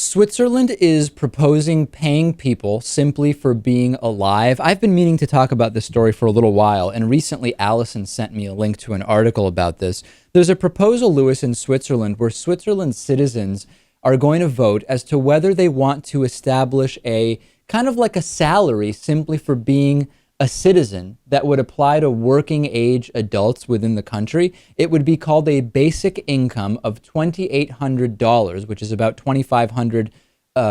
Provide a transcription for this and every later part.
Switzerland is proposing paying people simply for being alive. I've been meaning to talk about this story for a little while, and recently Allison sent me a link to an article about this. There's a proposal, Lewis, in Switzerland where Switzerland's citizens are going to vote as to whether they want to establish a kind of like a salary simply for being a citizen that would apply to working age adults within the country. It would be called a basic income of $2,800, which is about 2,500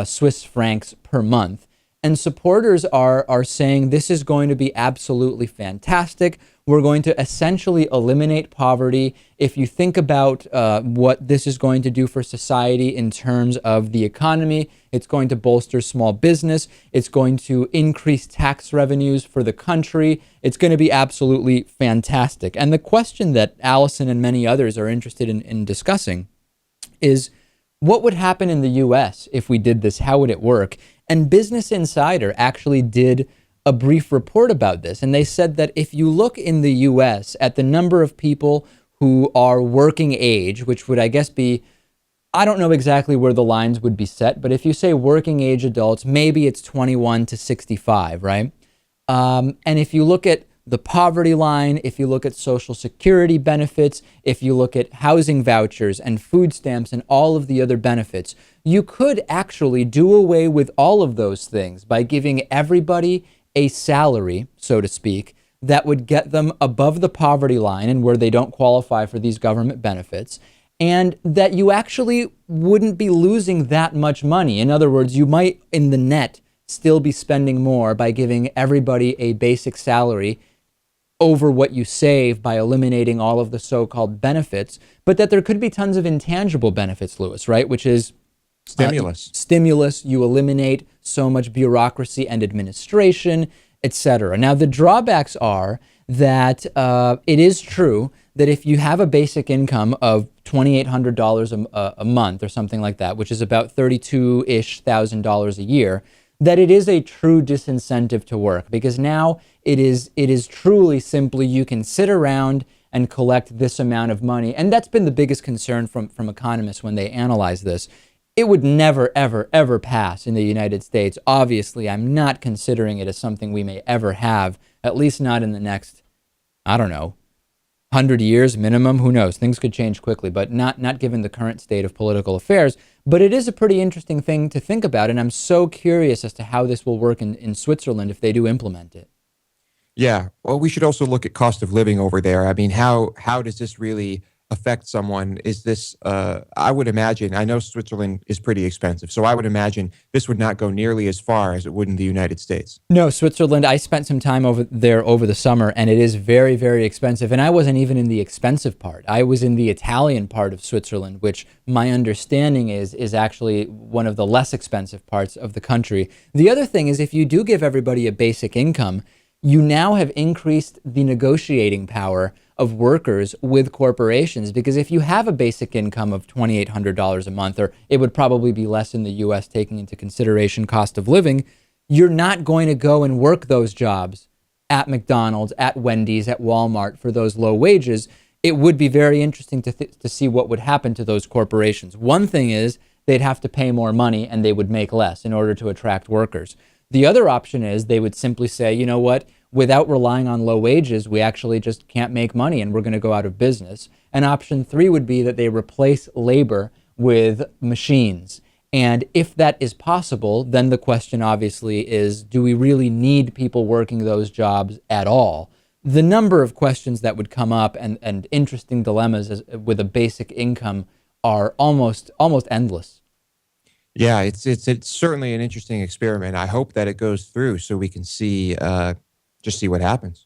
Swiss francs per month. And supporters are saying this is going to be absolutely fantastic. We're going to essentially eliminate poverty. If you think about what this is going to do for society in terms of the economy, it's going to bolster small business. It's going to increase tax revenues for the country. It's going to be absolutely fantastic. And the question that Allison and many others are interested in discussing is, what would happen in the US if we did this? How would it work? And Business Insider actually did a brief report about this. And they said that if you look in the US at the number of people who are working age, which would, I guess, be, I don't know exactly where the lines would be set, but if you say working age adults, maybe it's 21 to 65, right? And if you look at the poverty line, if you look at Social Security benefits, if you look at housing vouchers and food stamps and all of the other benefits, you could actually do away with all of those things by giving everybody a salary, so to speak, that would get them above the poverty line and where they don't qualify for these government benefits, and that you actually wouldn't be losing that much money. In other words, you might, in the net, still be spending more by giving everybody a basic salary over what you save by eliminating all of the so-called benefits, but that there could be tons of intangible benefits, Lewis, right? Which is stimulus. You eliminate so much bureaucracy and administration, etc. Now, the drawbacks are that it is true that if you have a basic income of $2,800 a month or something like that, which is about $32-ish thousand a year, that it is a true disincentive to work, because now it is truly simply you can sit around and collect this amount of money. And that's been the biggest concern from economists when they analyze this. It would never, ever, ever pass in the United States. Obviously, I'm not considering it as something we may ever have, at least not in the next, I don't know, 100 years minimum. Who knows? Things could change quickly, but not given the current state of political affairs. But it is a pretty interesting thing to think about, and I'm so curious as to how this will work in Switzerland if they do implement it. Yeah. Well, we should also look at cost of living over there. I mean, how does this really affect someone? Is this, I would imagine, I know Switzerland is pretty expensive, so I would imagine this would not go nearly as far as it would in the United States. No, Switzerland, I spent some time over there over the summer, and it is very, very expensive. And I wasn't even in the expensive part. I was in the Italian part of Switzerland, which my understanding is actually one of the less expensive parts of the country. The other thing is, if you do give everybody a basic income, you now have increased the negotiating power of workers with corporations, because if you have a basic income of $2,800 a month, or it would probably be less in the US taking into consideration cost of living, you're not going to go and work those jobs at McDonald's, at Wendy's, at Walmart for those low wages. It would be very interesting to see what would happen to those corporations. One thing is they'd have to pay more money and they would make less in order to attract workers. The other option is they would simply say, you know what, without relying on low wages, we actually just can't make money and we're going to go out of business. And option three would be that they replace labor with machines. And if that is possible, then the question obviously is, do we really need people working those jobs at all? The number of questions that would come up and interesting dilemmas with a basic income are almost endless. Yeah, it's certainly an interesting experiment. I hope that it goes through so we can see just see what happens.